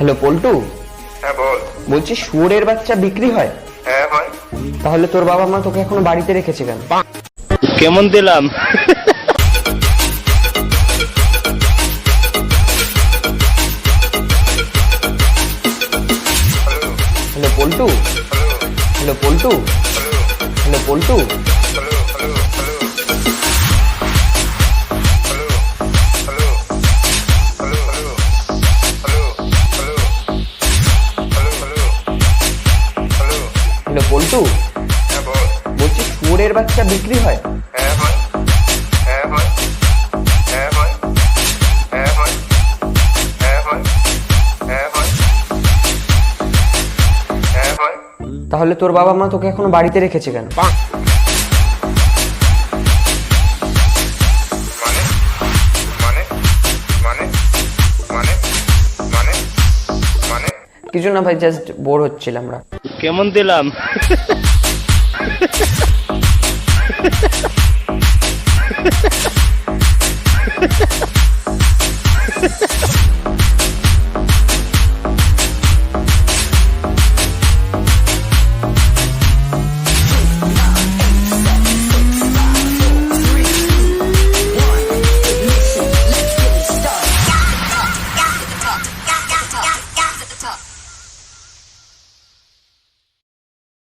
Hello Paltu, হ্যাঁ বল। বলছি শুয়োরের বাচ্চা বিক্রি হয়? হ্যাঁ হয়। তাহলে তোর বাবা মা তোকে এখনো বাড়িতে রেখেছে কেন? কেমন দিলাম? Hello Paltu, hello Paltu, hello Paltu, hello Paltu, হ্যাঁ বল। বলছি শুয়োরের বাচ্চা বিক্রি হয়? হ্যাঁ হয়। হ্যাঁ হয়। হ্যাঁ হয়। হ্যাঁ হয়। হ্যাঁ হয়। হ্যাঁ হয়। হ্যাঁ হয়। তাহলে তোর বাবা মা তোকে এখনো বাড়িতে রেখেছে কেন? মানে মানে মানে মানে মানে মানে কিছু না ভাই, জাস্ট বোর হচ্ছিলাম আমরা। কেমন দিলাম?